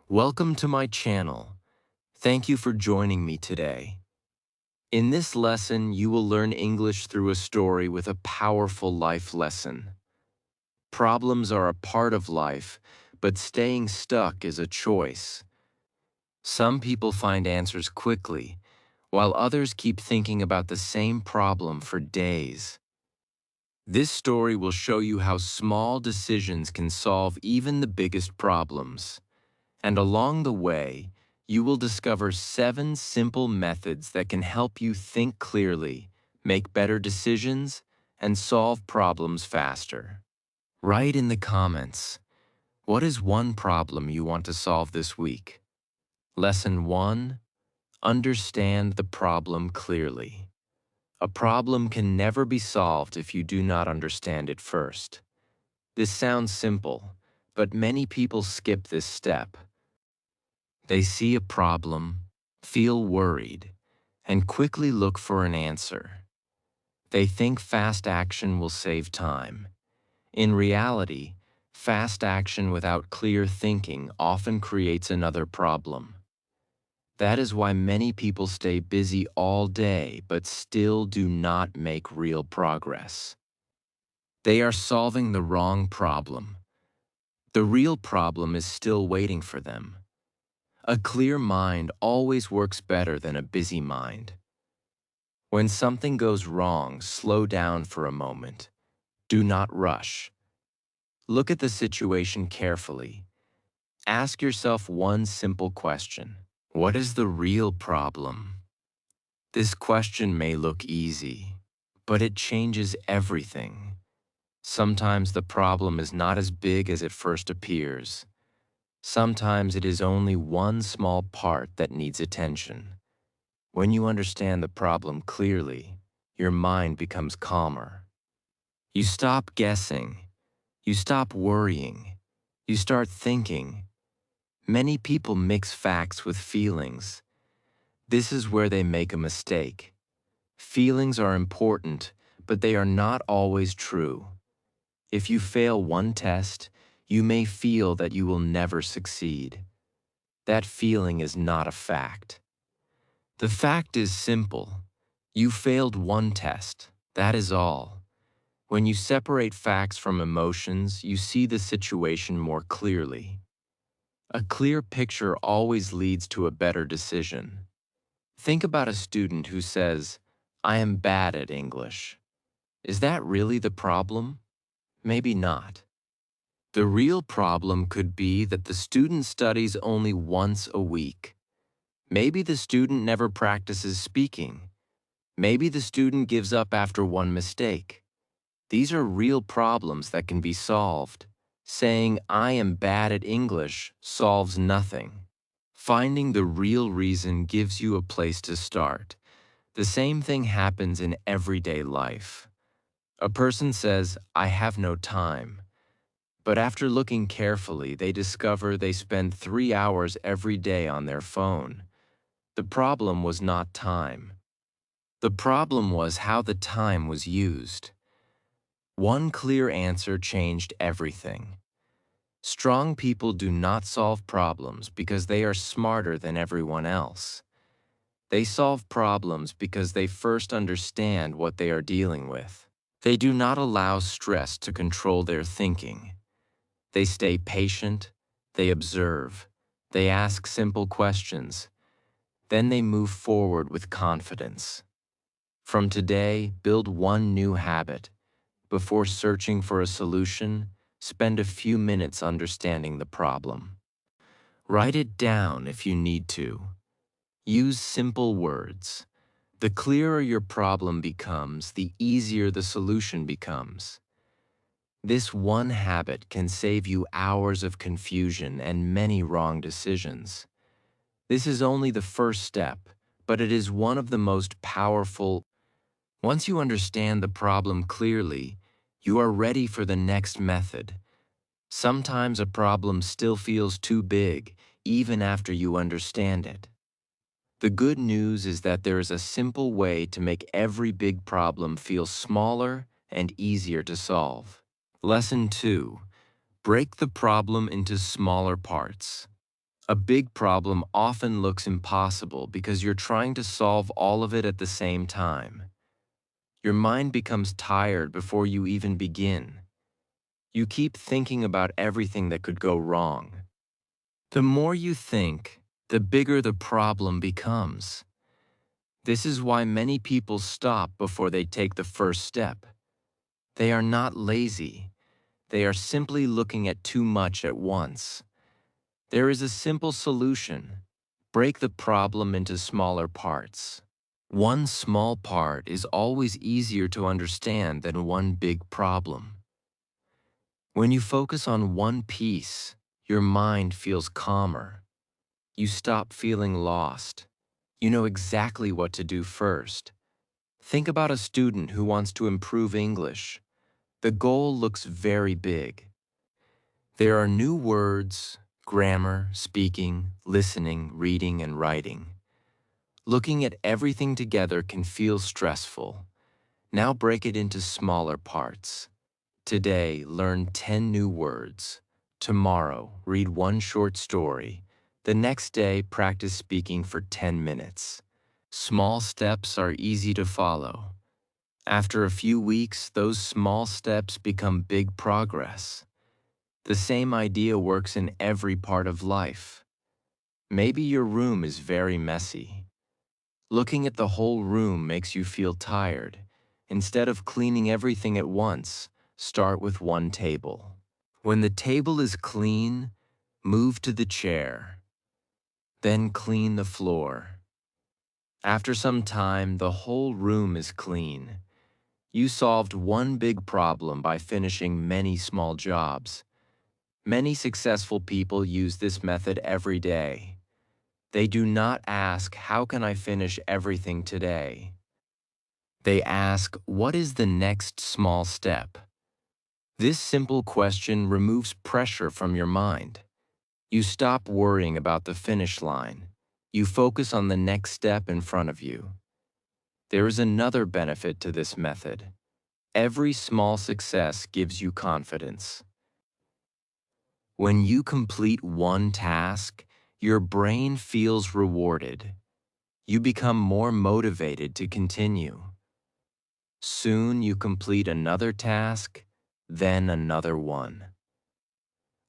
Welcome to my channel. Thank you for joining me today. In this lesson, you will learn English through a story with a powerful life lesson. Problems are a part of life, but staying stuck is a choice. Some people find answers quickly, while others keep thinking about the same problem for days. This story will show you how small decisions can solve even the biggest problems. And along the way, you will discover 7 simple methods that can help you think clearly, make better decisions, and solve problems faster. Write in the comments, what is one problem you want to solve this week? Lesson 1. Understand the problem clearly. A problem can never be solved if you do not understand it first. This sounds simple, but many people skip this step. They see a problem, feel worried, and quickly look for an answer. They think fast action will save time. In reality, fast action without clear thinking often creates another problem. That is why many people stay busy all day but still do not make real progress. They are solving the wrong problem. The real problem is still waiting for them. A clear mind always works better than a busy mind. When something goes wrong, slow down for a moment. Do not rush. Look at the situation carefully. Ask yourself one simple question. What is the real problem? This question may look easy, but it changes everything. Sometimes the problem is not as big as it first appears. Sometimes it is only one small part that needs attention. When you understand the problem clearly, your mind becomes calmer. You stop guessing. You stop worrying. You start thinking. Many people mix facts with feelings. This is where they make a mistake. Feelings are important, but they are not always true. If you fail one test, you may feel that you will never succeed. That feeling is not a fact. The fact is simple. You failed one test. That is all. When you separate facts from emotions, you see the situation more clearly. A clear picture always leads to a better decision. Think about a student who says, "I am bad at English." Is that really the problem? Maybe not. The real problem could be that the student studies only once a week. Maybe the student never practices speaking. Maybe the student gives up after one mistake. These are real problems that can be solved. Saying, "I am bad at English," solves nothing. Finding the real reason gives you a place to start. The same thing happens in everyday life. A person says, "I have no time." But after looking carefully, they discover they spend 3 hours every day on their phone. The problem was not time. The problem was how the time was used. One clear answer changed everything. Strong people do not solve problems because they are smarter than everyone else. They solve problems because they first understand what they are dealing with. They do not allow stress to control their thinking. They stay patient, they observe, they ask simple questions, then they move forward with confidence. From today, build one new habit. Before searching for a solution, spend a few minutes understanding the problem. Write it down if you need to. Use simple words. The clearer your problem becomes, the easier the solution becomes. This one habit can save you hours of confusion and many wrong decisions. This is only the first step, but it is one of the most powerful. Once you understand the problem clearly, you are ready for the next method. Sometimes a problem still feels too big, even after you understand it. The good news is that there is a simple way to make every big problem feel smaller and easier to solve. Lesson 2. Break the problem into smaller parts. A big problem often looks impossible because you're trying to solve all of it at the same time. Your mind becomes tired before you even begin. You keep thinking about everything that could go wrong. The more you think, the bigger the problem becomes. This is why many people stop before they take the first step. They are not lazy. They are simply looking at too much at once. There is a simple solution. Break the problem into smaller parts. One small part is always easier to understand than one big problem. When you focus on one piece, your mind feels calmer. You stop feeling lost. You know exactly what to do first. Think about a student who wants to improve English. The goal looks very big. There are new words, grammar, speaking, listening, reading, and writing. Looking at everything together can feel stressful. Now break it into smaller parts. Today, learn 10 new words. Tomorrow, read one short story. The next day, practice speaking for 10 minutes. Small steps are easy to follow. After a few weeks, those small steps become big progress. The same idea works in every part of life. Maybe your room is very messy. Looking at the whole room makes you feel tired. Instead of cleaning everything at once, start with one table. When the table is clean, move to the chair. Then clean the floor. After some time, the whole room is clean. You solved one big problem by finishing many small jobs. Many successful people use this method every day. They do not ask, "How can I finish everything today?" They ask, "What is the next small step?" This simple question removes pressure from your mind. You stop worrying about the finish line. You focus on the next step in front of you. There is another benefit to this method. Every small success gives you confidence. When you complete one task, your brain feels rewarded. You become more motivated to continue. Soon you complete another task, then another one.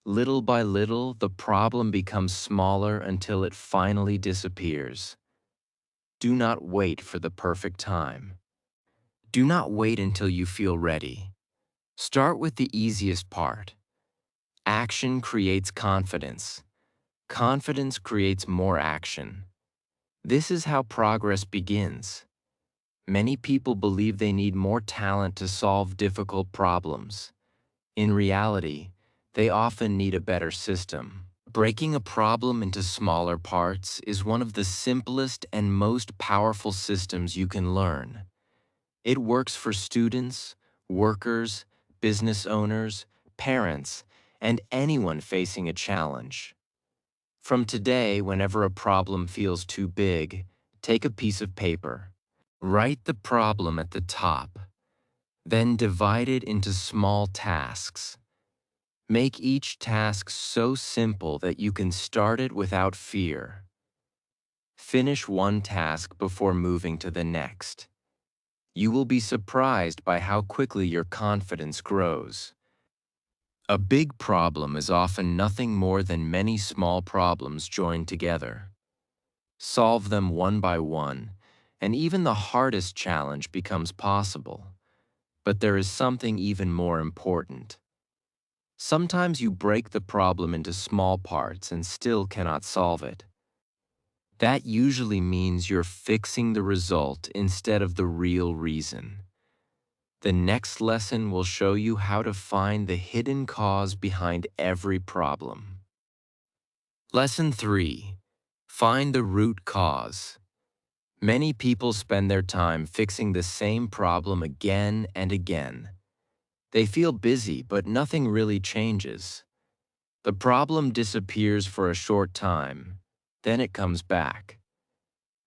Little by little, the problem becomes smaller until it finally disappears. Do not wait for the perfect time. Do not wait until you feel ready. Start with the easiest part. Action creates confidence. Confidence creates more action. This is how progress begins. Many people believe they need more talent to solve difficult problems. In reality, they often need a better system. Breaking a problem into smaller parts is one of the simplest and most powerful systems you can learn. It works for students, workers, business owners, parents, and anyone facing a challenge. From today, whenever a problem feels too big, take a piece of paper. Write the problem at the top. Then divide it into small tasks. Make each task so simple that you can start it without fear. Finish one task before moving to the next. You will be surprised by how quickly your confidence grows. A big problem is often nothing more than many small problems joined together. Solve them one by one, and even the hardest challenge becomes possible. But there is something even more important. Sometimes you break the problem into small parts and still cannot solve it. That usually means you're fixing the result instead of the real reason. The next lesson will show you how to find the hidden cause behind every problem. Lesson 3. Find the root cause. Many people spend their time fixing the same problem again and again. They feel busy, but nothing really changes. The problem disappears for a short time, then it comes back.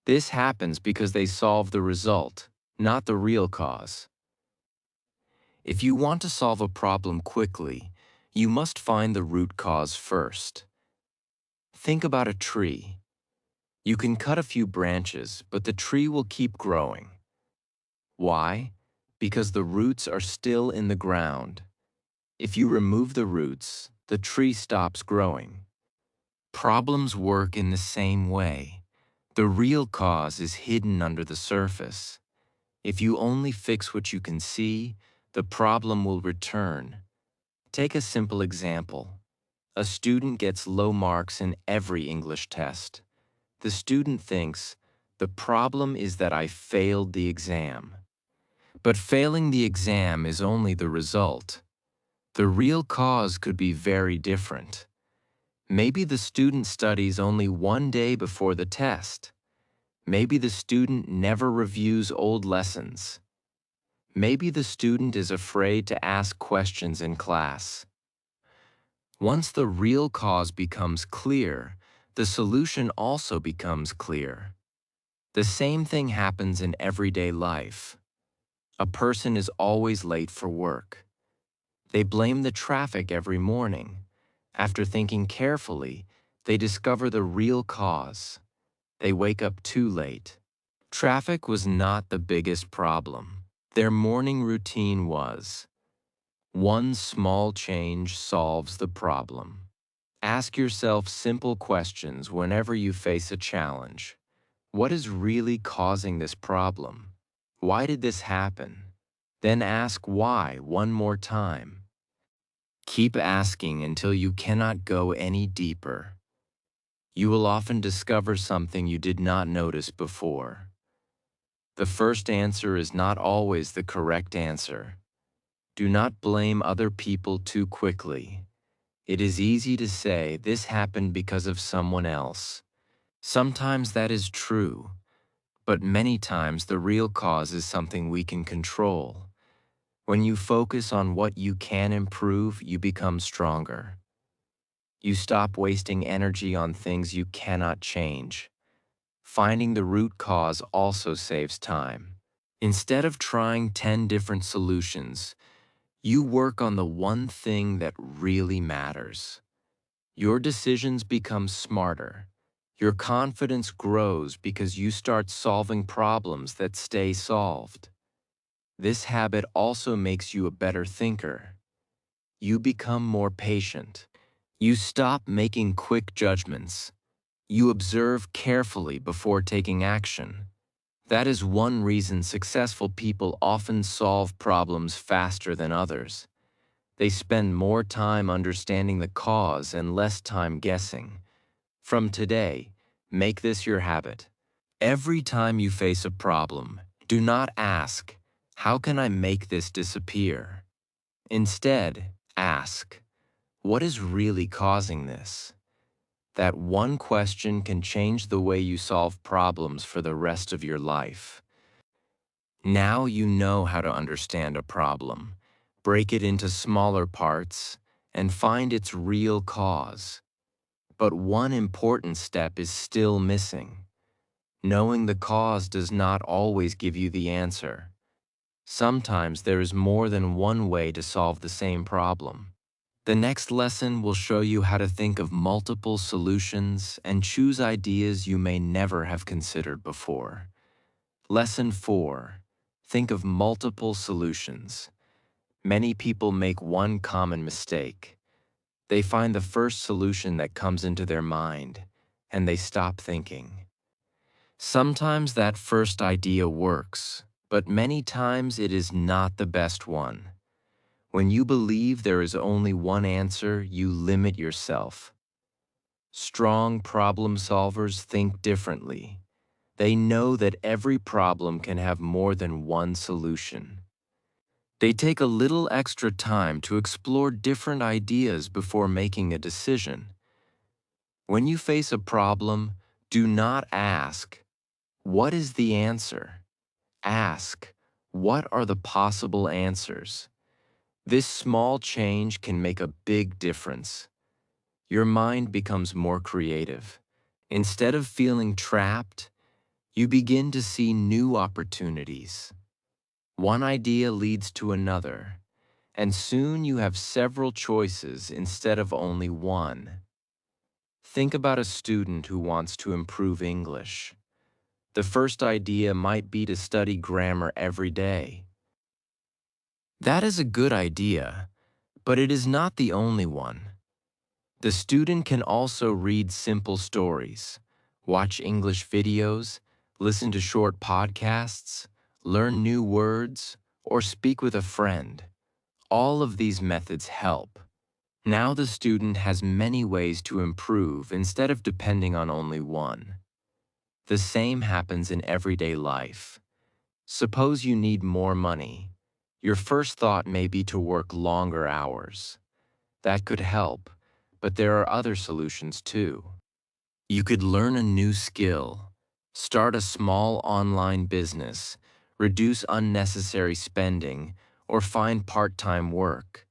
This happens because they solve the result, not the real cause. If you want to solve a problem quickly, you must find the root cause first. Think about a tree. You can cut a few branches, but the tree will keep growing. Why? Because the roots are still in the ground. If you remove the roots, the tree stops growing. Problems work in the same way. The real cause is hidden under the surface. If you only fix what you can see, the problem will return. Take a simple example. A student gets low marks in every English test. The student thinks, the problem is that I failed the exam. But failing the exam is only the result. The real cause could be very different. Maybe the student studies only one day before the test. Maybe the student never reviews old lessons. Maybe the student is afraid to ask questions in class. Once the real cause becomes clear, the solution also becomes clear. The same thing happens in everyday life. A person is always late for work. They blame the traffic every morning. After thinking carefully, they discover the real cause. They wake up too late. Traffic was not the biggest problem. Their morning routine was. One small change solves the problem. Ask yourself simple questions whenever you face a challenge. What is really causing this problem? Why did this happen? Then ask why one more time. Keep asking until you cannot go any deeper. You will often discover something you did not notice before. The first answer is not always the correct answer. Do not blame other people too quickly. It is easy to say this happened because of someone else. Sometimes that is true, but many times the real cause is something we can control. When you focus on what you can improve, you become stronger. You stop wasting energy on things you cannot change. Finding the root cause also saves time. Instead of trying 10 different solutions, you work on the one thing that really matters. Your decisions become smarter. Your confidence grows because you start solving problems that stay solved. This habit also makes you a better thinker. You become more patient. You stop making quick judgments. You observe carefully before taking action. That is one reason successful people often solve problems faster than others. They spend more time understanding the cause and less time guessing. From today, make this your habit. Every time you face a problem, do not ask, how can I make this disappear? Instead, ask, what is really causing this? That one question can change the way you solve problems for the rest of your life. Now you know how to understand a problem, break it into smaller parts, and find its real cause. But one important step is still missing. Knowing the cause does not always give you the answer. Sometimes there is more than one way to solve the same problem. The next lesson will show you how to think of multiple solutions and choose ideas you may never have considered before. Lesson 4. Think of multiple solutions. Many people make one common mistake. They find the first solution that comes into their mind, and they stop thinking. Sometimes that first idea works, but many times it is not the best one. When you believe there is only one answer, you limit yourself. Strong problem solvers think differently. They know that every problem can have more than one solution. They take a little extra time to explore different ideas before making a decision. When you face a problem, do not ask, what is the answer? Ask, what are the possible answers? This small change can make a big difference. Your mind becomes more creative. Instead of feeling trapped, you begin to see new opportunities. One idea leads to another, and soon you have several choices instead of only one. Think about a student who wants to improve English. The first idea might be to study grammar every day. That is a good idea, but it is not the only one. The student can also read simple stories, watch English videos, listen to short podcasts, learn new words, or speak with a friend. All of these methods help. Now the student has many ways to improve instead of depending on only one. The same happens in everyday life. Suppose you need more money. Your first thought may be to work longer hours. That could help, but there are other solutions too. You could learn a new skill, start a small online business, reduce unnecessary spending, or find part-time work.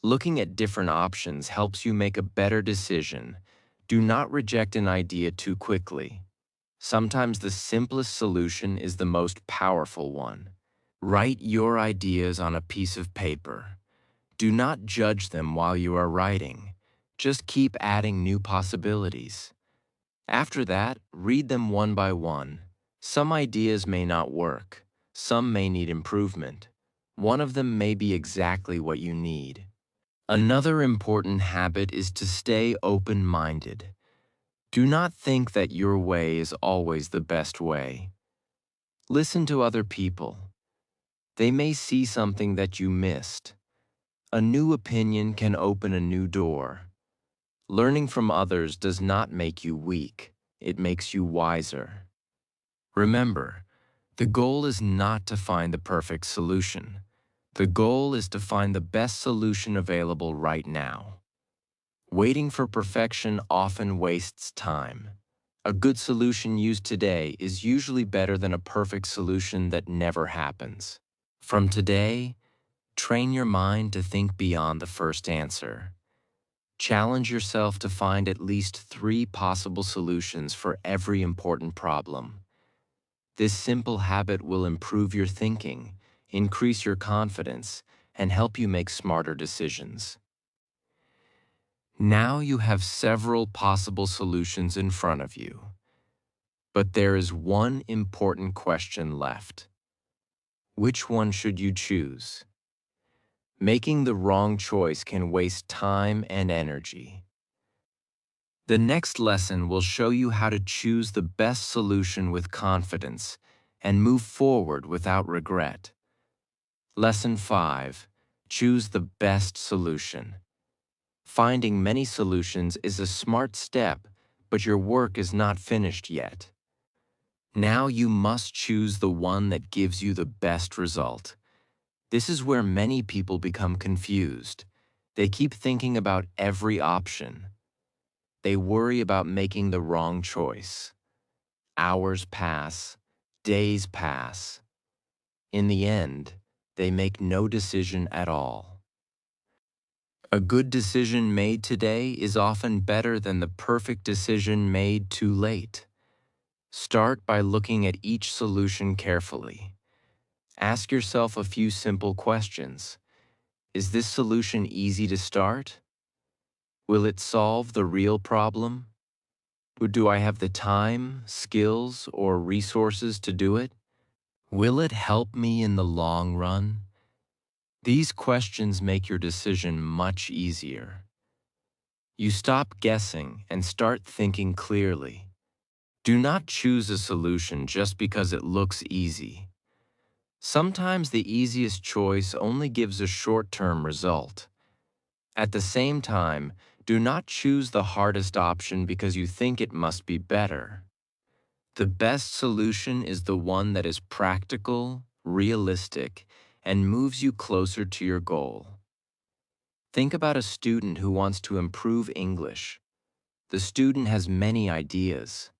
Looking at different options helps you make a better decision. Do not reject an idea too quickly. Sometimes the simplest solution is the most powerful one. Write your ideas on a piece of paper. Do not judge them while you are writing. Just keep adding new possibilities. After that, read them one by one. Some ideas may not work. Some may need improvement. One of them may be exactly what you need. Another important habit is to stay open-minded. Do not think that your way is always the best way. Listen to other people. They may see something that you missed. A new opinion can open a new door. Learning from others does not make you weak. It makes you wiser. Remember, the goal is not to find the perfect solution. The goal is to find the best solution available right now. Waiting for perfection often wastes time. A good solution used today is usually better than a perfect solution that never happens. From today, train your mind to think beyond the first answer. Challenge yourself to find at least 3 possible solutions for every important problem. This simple habit will improve your thinking, increase your confidence, and help you make smarter decisions. Now you have several possible solutions in front of you. But there is one important question left. Which one should you choose? Making the wrong choice can waste time and energy. The next lesson will show you how to choose the best solution with confidence and move forward without regret. Lesson 5. Choose the best solution. Finding many solutions is a smart step, but your work is not finished yet. Now you must choose the one that gives you the best result. This is where many people become confused. They keep thinking about every option. They worry about making the wrong choice. Hours pass, days pass. In the end, they make no decision at all. A good decision made today is often better than the perfect decision made too late. Start by looking at each solution carefully. Ask yourself a few simple questions. Is this solution easy to start? Will it solve the real problem? Do I have the time, skills, or resources to do it? Will it help me in the long run? These questions make your decision much easier. You stop guessing and start thinking clearly. Do not choose a solution just because it looks easy. Sometimes the easiest choice only gives a short-term result. At the same time, do not choose the hardest option because you think it must be better. The best solution is the one that is practical, realistic, and moves you closer to your goal. Think about a student who wants to improve English. The student has many ideas.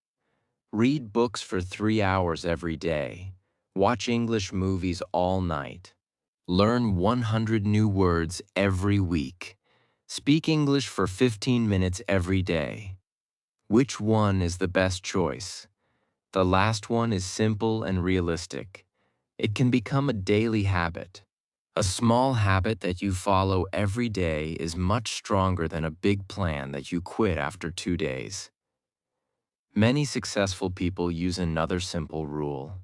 Read books for 3 hours every day. Watch English movies all night. Learn 100 new words every week. Speak English for 15 minutes every day. Which one is the best choice? The last one is simple and realistic. It can become a daily habit. A small habit that you follow every day is much stronger than a big plan that you quit after 2 days. Many successful people use another simple rule.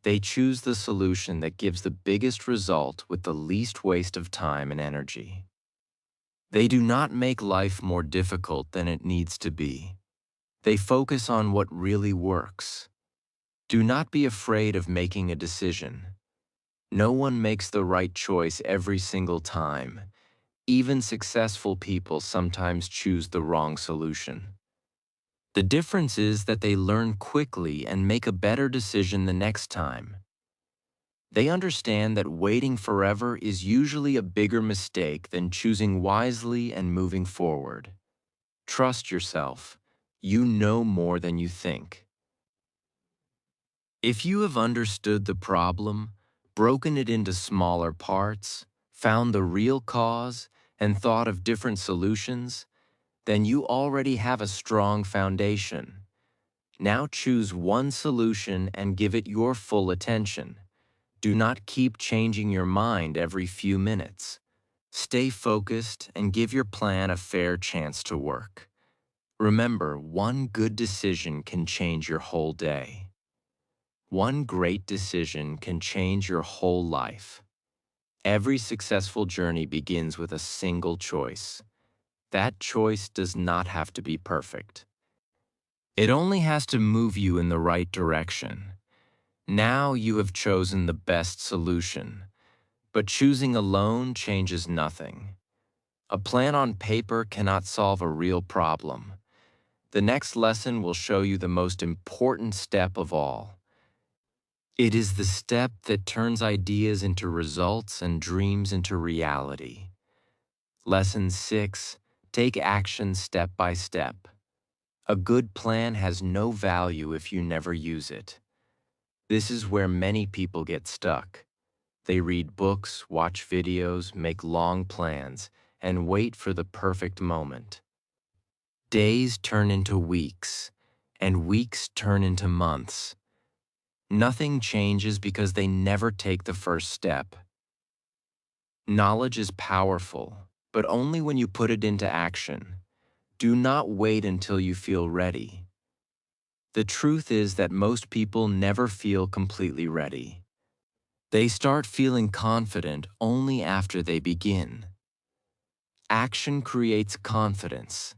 They choose the solution that gives the biggest result with the least waste of time and energy. They do not make life more difficult than it needs to be. They focus on what really works. Do not be afraid of making a decision. No one makes the right choice every single time. Even successful people sometimes choose the wrong solution. The difference is that they learn quickly and make a better decision the next time. They understand that waiting forever is usually a bigger mistake than choosing wisely and moving forward. Trust yourself. You know more than you think. If you have understood the problem, broken it into smaller parts, found the real cause, and thought of different solutions, then you already have a strong foundation. Now choose one solution and give it your full attention. Do not keep changing your mind every few minutes. Stay focused and give your plan a fair chance to work. Remember, one good decision can change your whole day. One great decision can change your whole life. Every successful journey begins with a single choice. That choice does not have to be perfect. It only has to move you in the right direction. Now you have chosen the best solution, but choosing alone changes nothing. A plan on paper cannot solve a real problem. The next lesson will show you the most important step of all. It is the step that turns ideas into results and dreams into reality. Lesson 6. Take action step by step. A good plan has no value if you never use it. This is where many people get stuck. They read books, watch videos, make long plans, and wait for the perfect moment. Days turn into weeks, and weeks turn into months. Nothing changes because they never take the first step. Knowledge is powerful, but only when you put it into action. Do not wait until you feel ready. The truth is that most people never feel completely ready. They start feeling confident only after they begin. Action creates confidence.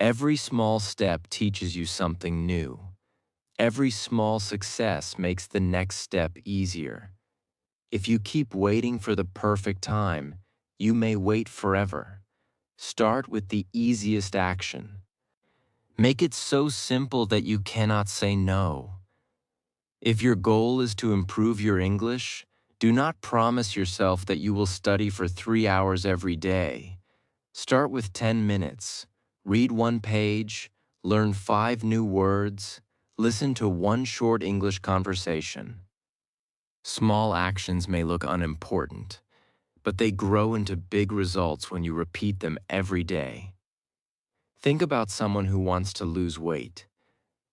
Every small step teaches you something new. Every small success makes the next step easier. If you keep waiting for the perfect time, you may wait forever. Start with the easiest action. Make it so simple that you cannot say no. If your goal is to improve your English, do not promise yourself that you will study for 3 hours every day. Start with 10 minutes. Read one page, learn 5 new words, listen to one short English conversation. Small actions may look unimportant, but they grow into big results when you repeat them every day. Think about someone who wants to lose weight.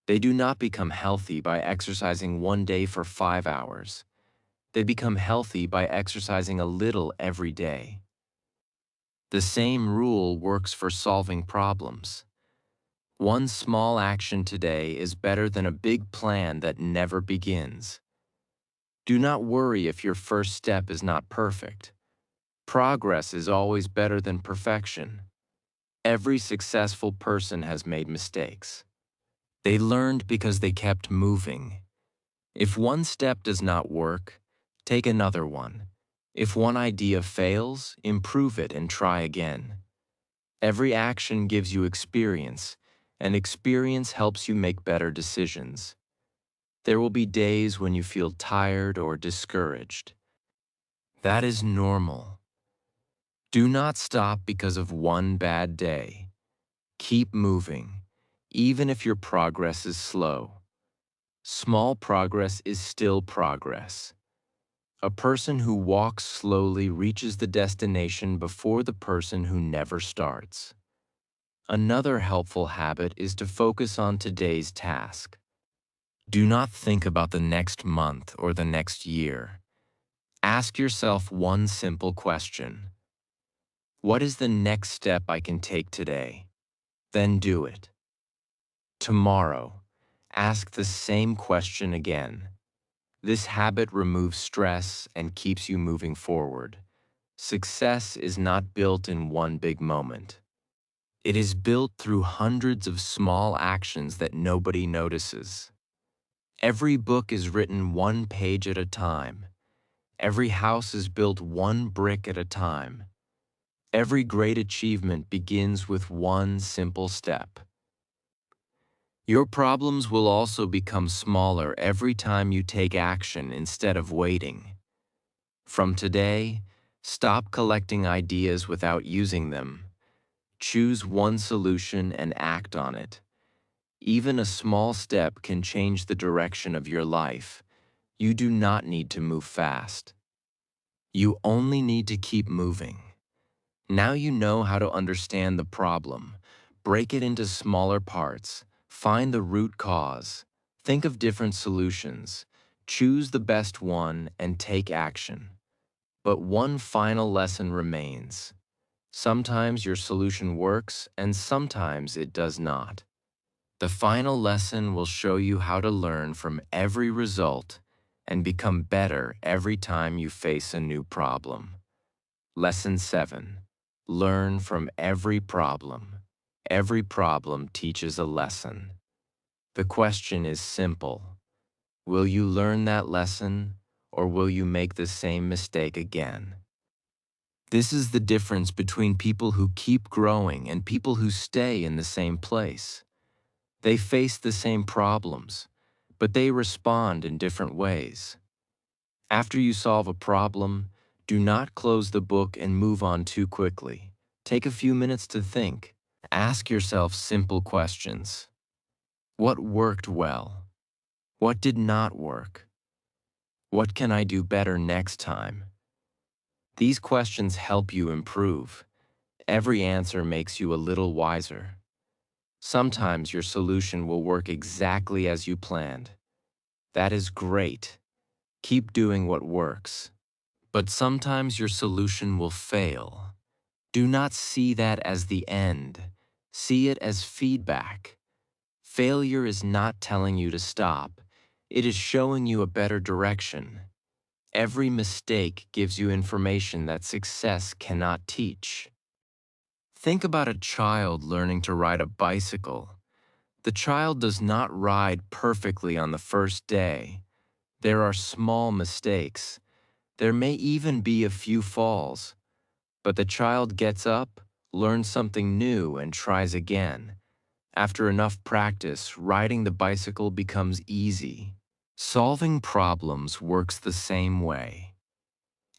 They do not become healthy by exercising one day for 5 hours. They become healthy by exercising a little every day. The same rule works for solving problems. One small action today is better than a big plan that never begins. Do not worry if your first step is not perfect. Progress is always better than perfection. Every successful person has made mistakes. They learned because they kept moving. If one step does not work, take another one. If one idea fails, improve it and try again. Every action gives you experience, and experience helps you make better decisions. There will be days when you feel tired or discouraged. That is normal. Do not stop because of one bad day. Keep moving, even if your progress is slow. Small progress is still progress. A person who walks slowly reaches the destination before the person who never starts. Another helpful habit is to focus on today's task. Do not think about the next month or the next year. Ask yourself one simple question. What is the next step I can take today? Then do it. Tomorrow, ask the same question again. This habit removes stress and keeps you moving forward. Success is not built in one big moment. It is built through hundreds of small actions that nobody notices. Every book is written one page at a time. Every house is built one brick at a time. Every great achievement begins with one simple step. Your problems will also become smaller every time you take action instead of waiting. From today, stop collecting ideas without using them. Choose one solution and act on it. Even a small step can change the direction of your life. You do not need to move fast. You only need to keep moving. Now you know how to understand the problem. Break it into smaller parts. Find the root cause. Think of different solutions. Choose the best one and take action. But one final lesson remains. Sometimes your solution works and sometimes it does not. The final lesson will show you how to learn from every result and become better every time you face a new problem. Lesson 7. Learn from every problem. Every problem teaches a lesson. The question is simple. Will you learn that lesson, or will you make the same mistake again? This is the difference between people who keep growing and people who stay in the same place. They face the same problems, but they respond in different ways. After you solve a problem, do not close the book and move on too quickly. Take a few minutes to think. Ask yourself simple questions. What worked well? What did not work? What can I do better next time? These questions help you improve. Every answer makes you a little wiser. Sometimes your solution will work exactly as you planned. That is great. Keep doing what works. But sometimes your solution will fail. Do not see that as the end. See it as feedback. Failure is not telling you to stop. It is showing you a better direction. Every mistake gives you information that success cannot teach. Think about a child learning to ride a bicycle. The child does not ride perfectly on the first day. There are small mistakes. There may even be a few falls. But the child gets up, learns something new, and tries again. After enough practice, riding the bicycle becomes easy. Solving problems works the same way.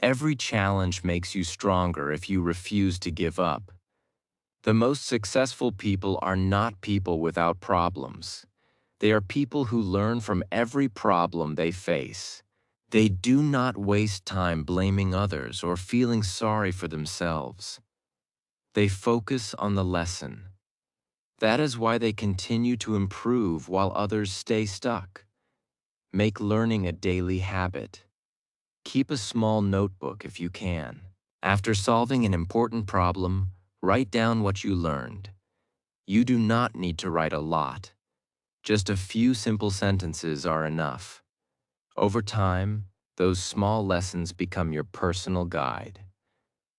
Every challenge makes you stronger if you refuse to give up. The most successful people are not people without problems. They are people who learn from every problem they face. They do not waste time blaming others or feeling sorry for themselves. They focus on the lesson. That is why they continue to improve while others stay stuck. Make learning a daily habit. Keep a small notebook if you can. After solving an important problem, write down what you learned. You do not need to write a lot. Just a few simple sentences are enough. Over time, those small lessons become your personal guide.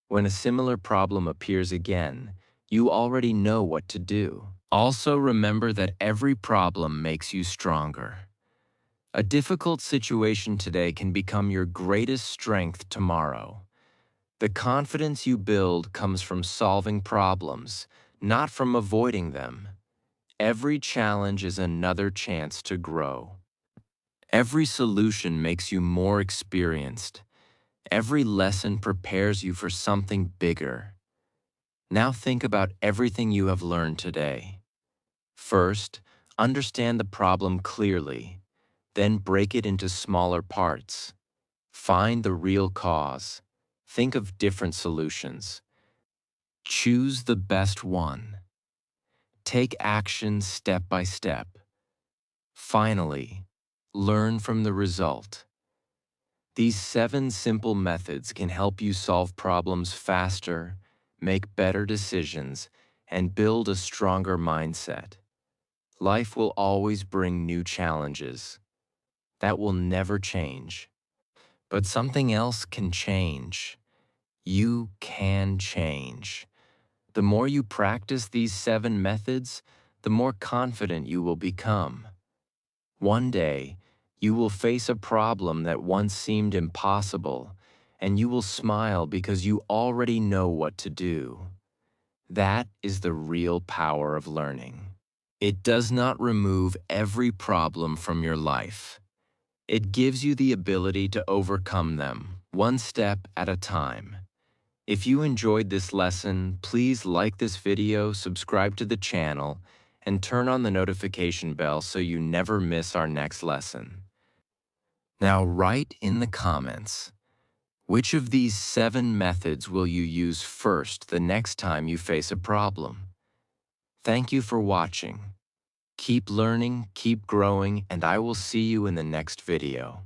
When a similar problem appears again, you already know what to do. Also remember that every problem makes you stronger. A difficult situation today can become your greatest strength tomorrow. The confidence you build comes from solving problems, not from avoiding them. Every challenge is another chance to grow. Every solution makes you more experienced. Every lesson prepares you for something bigger. Now think about everything you have learned today. First, understand the problem clearly. Then break it into smaller parts. Find the real cause. Think of different solutions. Choose the best one. Take action step by step. Finally, learn from the result. These 7 simple methods can help you solve problems faster, make better decisions, and build a stronger mindset. Life will always bring new challenges. That will never change. But something else can change. You can change. The more you practice these 7 methods, the more confident you will become. One day, you will face a problem that once seemed impossible, and you will smile because you already know what to do. That is the real power of learning. It does not remove every problem from your life. It gives you the ability to overcome them, one step at a time. If you enjoyed this lesson, please like this video, subscribe to the channel, and turn on the notification bell so you never miss our next lesson. Now write in the comments, which of these 7 methods will you use first the next time you face a problem? Thank you for watching. Keep learning, keep growing, and I will see you in the next video.